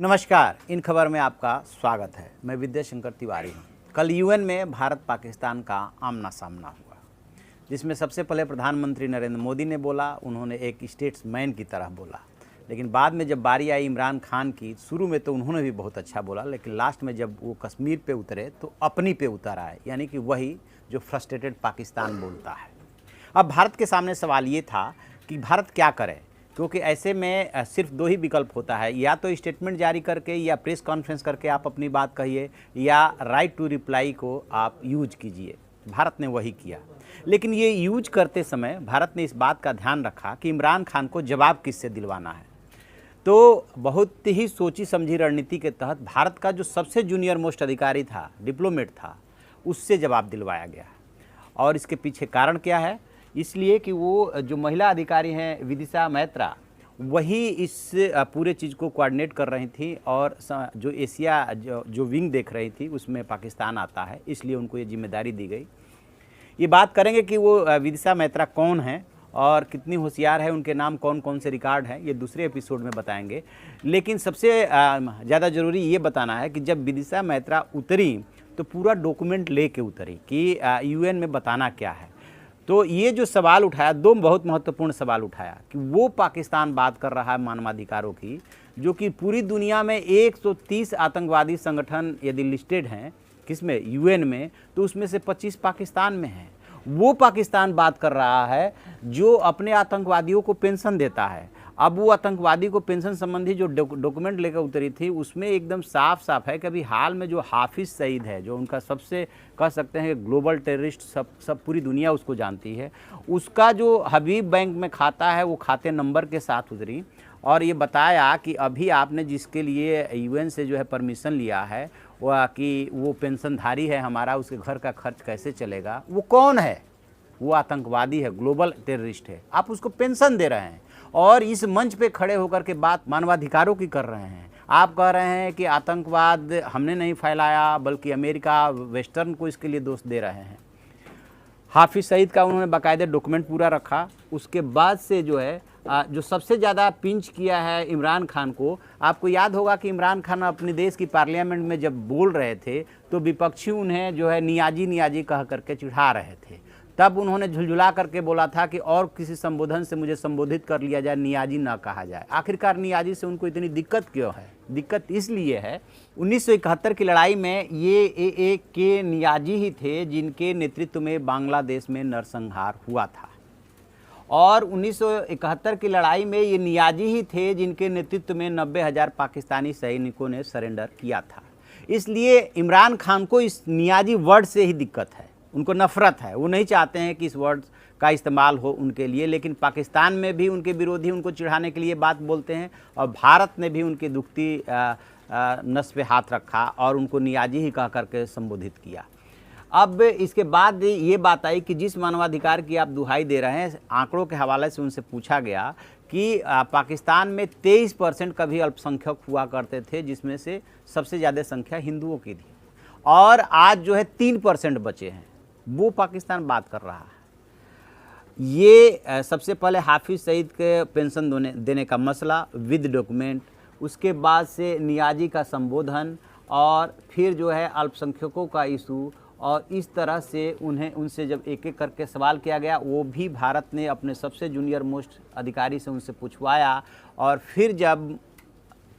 नमस्कार, इन खबर में आपका स्वागत है। मैं विद्या शंकर तिवारी हूँ। कल यूएन में भारत पाकिस्तान का आमना सामना हुआ, जिसमें सबसे पहले प्रधानमंत्री नरेंद्र मोदी ने बोला। उन्होंने एक स्टेट्समैन की तरह बोला, लेकिन बाद में जब बारी आई इमरान खान की, शुरू में तो उन्होंने भी बहुत अच्छा बोला, लेकिन लास्ट में जब वो कश्मीर पे उतरे तो अपनी पे उतर आए, यानी कि वही जो फ्रस्ट्रेटेड पाकिस्तान बोलता है। अब भारत के सामने सवाल ये था कि भारत क्या करे, क्योंकि ऐसे में सिर्फ दो ही विकल्प होता है, या तो स्टेटमेंट जारी करके या प्रेस कॉन्फ्रेंस करके आप अपनी बात कहिए, या राइट टू रिप्लाई को आप यूज कीजिए। भारत ने वही किया, लेकिन ये यूज करते समय भारत ने इस बात का ध्यान रखा कि इमरान खान को जवाब किससे दिलवाना है। तो बहुत ही सोची समझी रणनीति के तहत भारत का जो सबसे जूनियर मोस्ट अधिकारी था, डिप्लोमेट था, उससे जवाब दिलवाया गया। और इसके पीछे कारण क्या है? इसलिए कि वो जो महिला अधिकारी हैं विदिशा मैत्रा, वही इस पूरे चीज़ को कोऑर्डिनेट कर रही थी, और जो एशिया जो विंग देख रही थी उसमें पाकिस्तान आता है, इसलिए उनको ये जिम्मेदारी दी गई। ये बात करेंगे कि वो विदिशा मैत्रा कौन है और कितनी होशियार है, उनके नाम कौन कौन से रिकॉर्ड हैं, ये दूसरे एपिसोड में बताएंगे। लेकिन सबसे ज़्यादा ज़रूरी ये बताना है कि जब विदिशा मैत्रा उतरी तो पूरा डॉक्यूमेंट लेके उतरी कि यूएन में बताना क्या है। तो ये जो सवाल उठाया, दो बहुत महत्वपूर्ण सवाल उठाया कि वो पाकिस्तान बात कर रहा है मानवाधिकारों की, जो कि पूरी दुनिया में 130 आतंकवादी संगठन यदि लिस्टेड हैं किसमें, यूएन में, तो उसमें से 25 पाकिस्तान में हैं। वो पाकिस्तान बात कर रहा है जो अपने आतंकवादियों को पेंशन देता है। अब वो आतंकवादी को पेंशन संबंधी जो डॉक्यूमेंट लेकर उतरी थी, उसमें एकदम साफ साफ है कि अभी हाल में जो हाफिज सईद है, जो उनका सबसे कह सकते हैं ग्लोबल टेररिस्ट, सब पूरी दुनिया उसको जानती है, उसका जो हबीब बैंक में खाता है वो खाते नंबर के साथ उतरी, और ये बताया कि अभी आपने जिसके लिए यूएन से जो है परमिशन लिया है वह कि वो पेंशनधारी है हमारा, उसके घर का खर्च कैसे चलेगा, वो कौन है? वो आतंकवादी है, ग्लोबल टेररिस्ट है, आप उसको पेंशन दे रहे हैं। और इस मंच पे खड़े होकर के बात मानवाधिकारों की कर रहे हैं। आप कह रहे हैं कि आतंकवाद हमने नहीं फैलाया, बल्कि अमेरिका वेस्टर्न को इसके लिए दोष दे रहे हैं। हाफिज सईद का उन्होंने बाकायदे डॉक्यूमेंट पूरा रखा। उसके बाद से जो है जो सबसे ज़्यादा पिंच किया है इमरान खान को, आपको याद होगा कि इमरान खान अपने देश की पार्लियामेंट में जब बोल रहे थे तो विपक्षी उन्हें जो है नियाजी नियाजी कह करके चिढ़ा रहे थे। तब उन्होंने झुलझुला करके बोला था कि और किसी संबोधन से मुझे संबोधित कर लिया जाए, नियाजी ना कहा जाए। आखिरकार नियाजी से उनको इतनी दिक्कत क्यों है? दिक्कत इसलिए है 1971 की लड़ाई में ये एक के नियाजी ही थे जिनके नेतृत्व में बांग्लादेश में नरसंहार हुआ था, और 1971 की लड़ाई में ये नियाजी ही थे जिनके नेतृत्व में 90,000 पाकिस्तानी सैनिकों ने सरेंडर किया था। इसलिए इमरान खान को इस नियाजी वर्ड से ही दिक्कत है, उनको नफरत है। वो नहीं चाहते हैं कि इस वर्ड का इस्तेमाल हो उनके लिए, लेकिन पाकिस्तान में भी उनके विरोधी उनको चिढ़ाने के लिए बात बोलते हैं, और भारत ने भी उनकी दुखती नस पे हाथ रखा और उनको नियाजी ही कह करके संबोधित किया। अब इसके बाद ये बात आई कि जिस मानवाधिकार की आप दुहाई दे रहे हैं, आंकड़ों के हवाले से उनसे पूछा गया कि पाकिस्तान में 23% का भी अल्पसंख्यक हुआ करते थे, जिसमें से सबसे ज़्यादा संख्या हिंदुओं की थी, और आज जो है 3% बचे हैं। वो पाकिस्तान बात कर रहा है। ये सबसे पहले हाफिज सईद के पेंशन देने का मसला विद डॉक्यूमेंट, उसके बाद से नियाजी का संबोधन, और फिर जो है अल्पसंख्यकों का इशू, और इस तरह से उनसे जब एक एक करके सवाल किया गया, वो भी भारत ने अपने सबसे जूनियर मोस्ट अधिकारी से उनसे पूछवाया, और फिर जब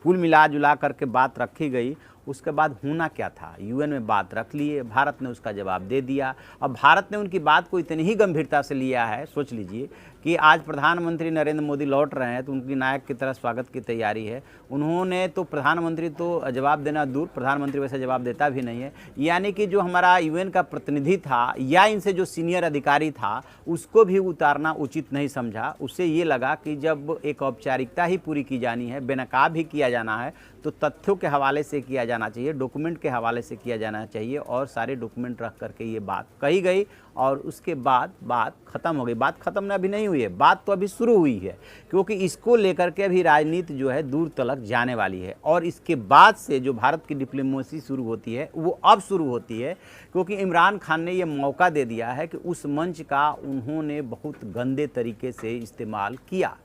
कुल मिला जुला करके बात रखी गई, उसके बाद होना क्या था, यूएन में बात रख लिए, भारत ने उसका जवाब दे दिया। अब भारत ने उनकी बात को इतनी ही गंभीरता से लिया है, सोच लीजिए कि आज प्रधानमंत्री नरेंद्र मोदी लौट रहे हैं तो उनकी नायक की तरह स्वागत की तैयारी है। उन्होंने तो प्रधानमंत्री तो जवाब देना दूर, प्रधानमंत्री वैसे जवाब देता भी नहीं है, यानी कि जो हमारा यूएन का प्रतिनिधि था या इनसे जो सीनियर अधिकारी था, उसको भी उतारना उचित नहीं समझा। उससे ये लगा कि जब एक औपचारिकता ही पूरी की जानी है, बेनकाब ही किया जाना है, तो तथ्यों के हवाले से किया जाना चाहिए, डॉक्यूमेंट के हवाले से किया जाना चाहिए, और सारे डॉक्यूमेंट रख करके ये बात कही गई, और उसके बाद बात खत्म हो गई। बात खत्म अभी नहीं हुई है, बात तो अभी शुरू हुई है, क्योंकि इसको लेकर के अभी राजनीति जो है दूर तलक जाने वाली है, और इसके बाद से जो भारत की डिप्लोमेसी शुरू होती है वो अब शुरू होती है, क्योंकि इमरान खान ने ये मौका दे दिया है कि उस मंच का उन्होंने बहुत गंदे तरीके से इस्तेमाल किया।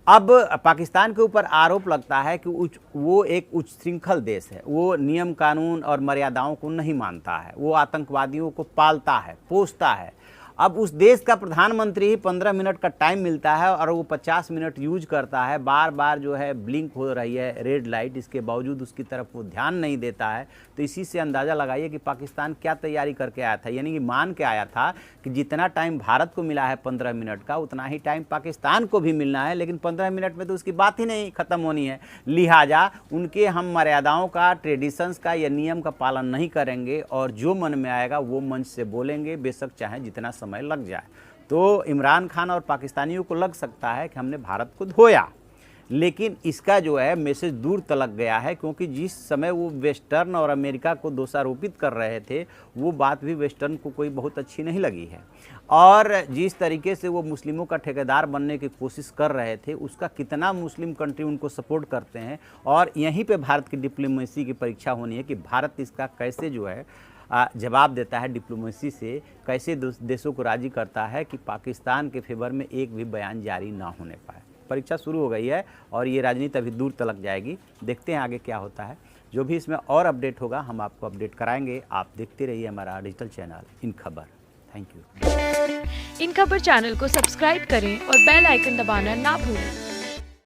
अब पाकिस्तान के ऊपर आरोप लगता है कि वो एक उच्च श्रृंखल देश है, वो नियम कानून और मर्यादाओं को नहीं मानता है, वो आतंकवादियों को पालता है, पोसता है। अब उस देश का प्रधानमंत्री ही 15 मिनट का टाइम मिलता है और वो 50 मिनट यूज करता है, बार बार जो है ब्लिंक हो रही है रेड लाइट, इसके बावजूद उसकी तरफ वो ध्यान नहीं देता है। तो इसी से अंदाज़ा लगाइए कि पाकिस्तान क्या तैयारी करके आया था, यानी कि मान के आया था कि जितना टाइम भारत को मिला है 15 मिनट का, उतना ही टाइम पाकिस्तान को भी मिलना है, लेकिन 15 मिनट में तो उसकी बात ही नहीं ख़त्म होनी है। लिहाजा उनके हम मर्यादाओं का, ट्रेडिशंस का या नियम का पालन नहीं करेंगे और जो मन में आएगा वो मंच से बोलेंगे, बेशक चाहे जितना समय लग जाए। तो इमरान खान और पाकिस्तानियों को लग सकता है कि हमने भारत को धोया, लेकिन इसका जो है मैसेज दूर तलक गया है, क्योंकि जिस समय वो वेस्टर्न और अमेरिका को दोषारोपित कर रहे थे, वो बात भी वेस्टर्न को कोई बहुत अच्छी नहीं लगी है। और जिस तरीके से वो मुस्लिमों का ठेकेदार बनने की कोशिश कर रहे थे, उसका कितना मुस्लिम कंट्री उनको सपोर्ट करते हैं। और यहीं पे भारत की डिप्लोमेसी की परीक्षा होनी है कि भारत इसका कैसे जो है जवाब देता है, डिप्लोमेसी से कैसे देशों को राजी करता है कि पाकिस्तान के फेवर में एक भी बयान जारी ना होने पाए। परीक्षा शुरू हो गई है और ये राजनीति अभी दूर तलक जाएगी। देखते हैं आगे क्या होता है। जो भी इसमें और अपडेट होगा हम आपको अपडेट कराएंगे। आप देखते रहिए हमारा डिजिटल चैनल इन खबर। Thank you. इन खबर चैनल को सब्सक्राइब करें और बेल आइकन दबाना ना भूलें।